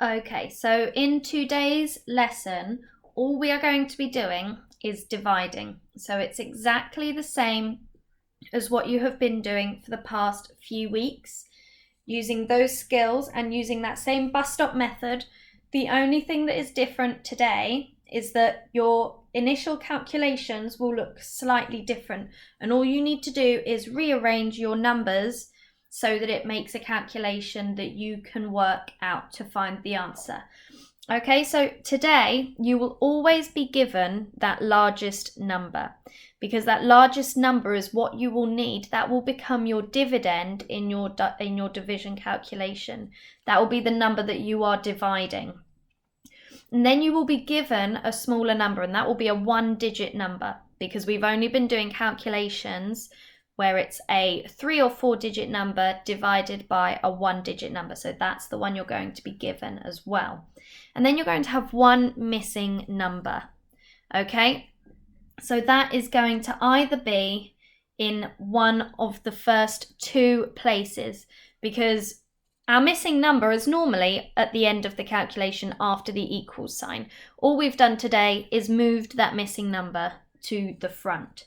Okay, so in today's lesson, all we are going to be doing is dividing. So it's exactly the same as what you have been doing for the past few weeks, using those skills and using that same bus stop method. The only thing that is different today is that your initial calculations will look slightly different, and all you need to do is rearrange your numbers so that it makes a calculation that you can work out to find the answer. Okay, so today you will always be given that largest number, because that largest number is what you will need. That will become your dividend in your division calculation. That will be the number that you are dividing. And then you will be given a smaller number, and that will be a one-digit number, because we've only been doing calculations where it's a 3 or 4 digit number divided by a 1-digit number. So that's the one you're going to be given as well. And then you're going to have one missing number. Okay, so that is going to either be in one of the first two places, because our missing number is normally at the end of the calculation after the equals sign. All we've done today is moved that missing number to the front.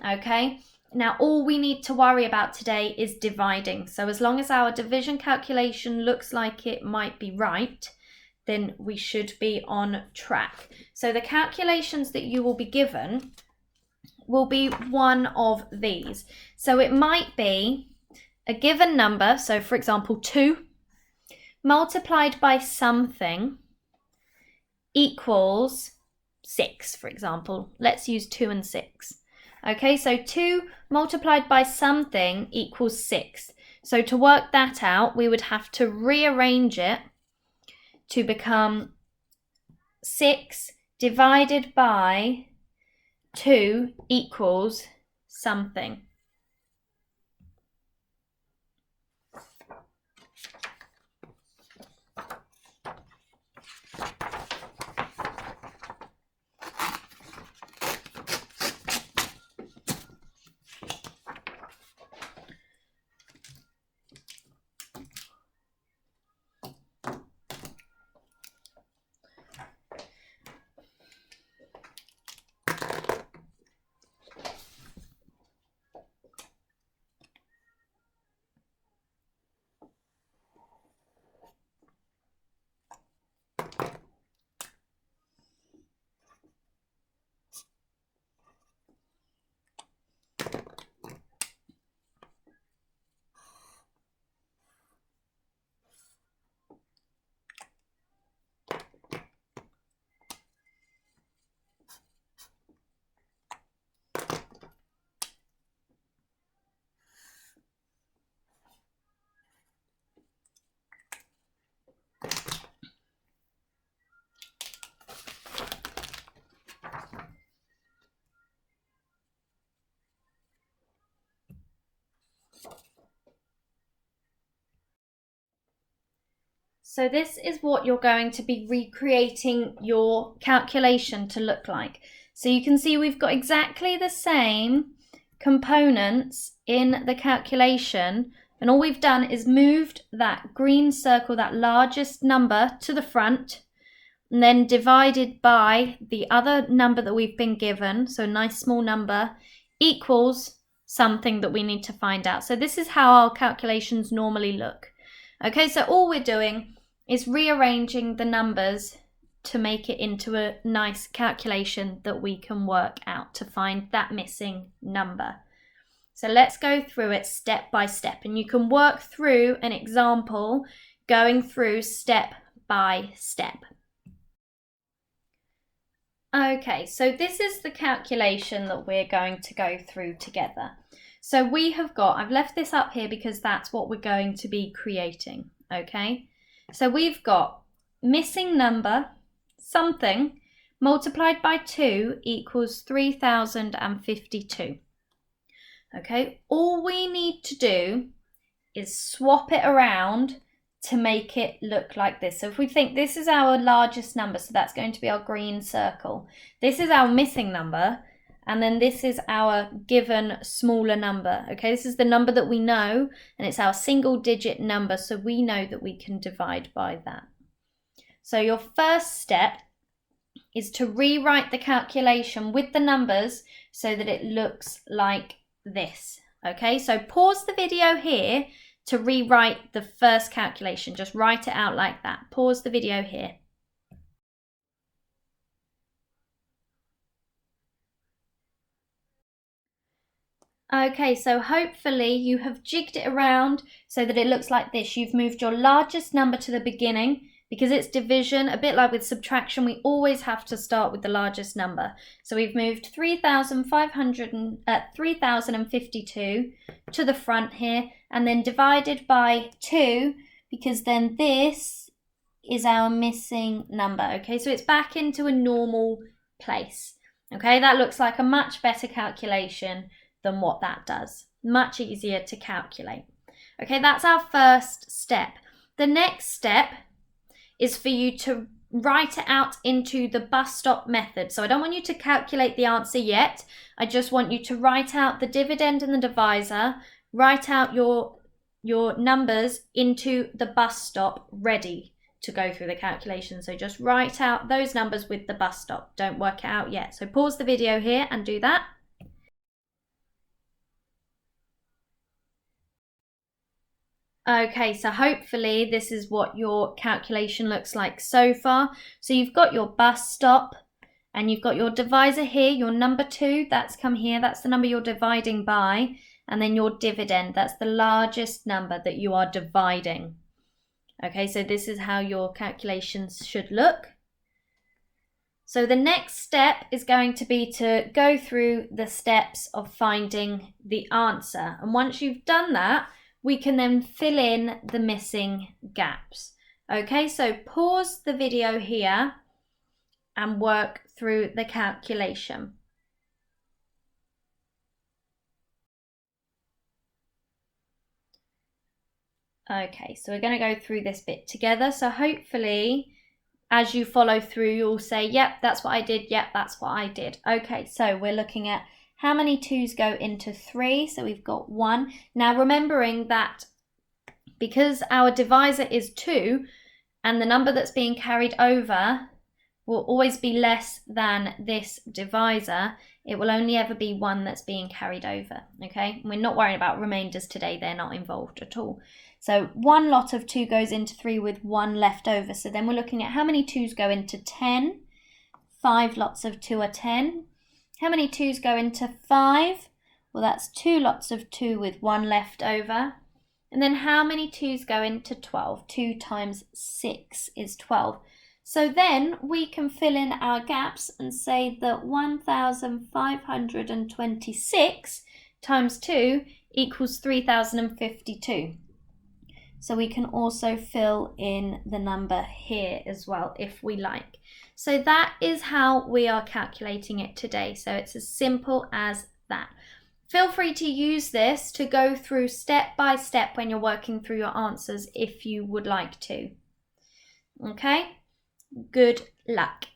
Okay, now all we need to worry about today is dividing. So as long as our division calculation looks like it might be right, then we should be on track. So the calculations that you will be given will be one of these. So it might be a given number, so for example 2 multiplied by something equals 6, for example. Let's use 2 and 6. Okay, so 2 multiplied by something equals 6. So to work that out, we would have to rearrange it to become 6 divided by 2 equals something. So this is what you're going to be recreating your calculation to look like. So you can see we've got exactly the same components in the calculation, and all we've done is moved that green circle, that largest number, to the front, and then divided by the other number that we've been given, so a nice small number, equals something that we need to find out. So this is how our calculations normally look. Okay, so all we're doing is rearranging the numbers to make it into a nice calculation that we can work out to find that missing number. So let's go through it step by step, and you can work through an example going through step by step. Okay, so this is the calculation that we're going to go through together. So we have got, I've left this up here because that's what we're going to be creating, okay? So we've got missing number, something, multiplied by 2 equals 3052. Okay, all we need to do is swap it around to make it look like this. So if we think this is our largest number, so that's going to be our green circle. This is our missing number, and then this is our given smaller number. Okay, this is the number that we know, and it's our single digit number, so we know that we can divide by that. So your first step is to rewrite the calculation with the numbers so that it looks like this. Okay, so pause the video here to rewrite the first calculation. Just write it out like that. Pause the video here. Okay, so hopefully you have jigged it around so that it looks like this. You've moved your largest number to the beginning. Because it's division, a bit like with subtraction, we always have to start with the largest number. So we've moved 3,052 to the front here, and then divided by 2, because then this is our missing number. Okay, so it's back into a normal place. Okay, that looks like a much better calculation than what that does. Much easier to calculate. Okay, that's our first step. The next step is for you to write it out into the bus stop method. So I don't want you to calculate the answer yet. I just want you to write out the dividend and the divisor, write out your numbers into the bus stop ready to go through the calculation. So just write out those numbers with the bus stop. Don't work it out yet. So pause the video here and do that. Okay, so hopefully this is what your calculation looks like so far. So you've got your bus stop and you've got your divisor here, your number 2, that's come here, that's the number you're dividing by, and then your dividend, that's the largest number that you are dividing. Okay, so this is how your calculations should look. So the next step is going to be to go through the steps of finding the answer. And once you've done that, we can then fill in the missing gaps. Okay, so pause the video here and work through the calculation. Okay, so we're going to go through this bit together. So hopefully, as you follow through, you'll say, yep, that's what I did. Yep, that's what I did. Okay, so we're looking at how many 2's go into 3? So we've got 1. Now remembering that because our divisor is 2 and the number that's being carried over will always be less than this divisor, it will only ever be 1 that's being carried over, okay? We're not worrying about remainders today, they're not involved at all. So 1 lot of 2 goes into 3 with 1 left over. So then we're looking at how many 2's go into 10. 5 lots of 2 are 10. How many 2's go into 5? Well, that's 2 lots of 2 with 1 left over. And then how many 2's go into 12? 2 times 6 is 12. So then we can fill in our gaps and say that 1,526 times 2 equals 3,052. So we can also fill in the number here as well if we like. So that is how we are calculating it today. So it's as simple as that. Feel free to use this to go through step by step when you're working through your answers if you would like to. Okay, good luck.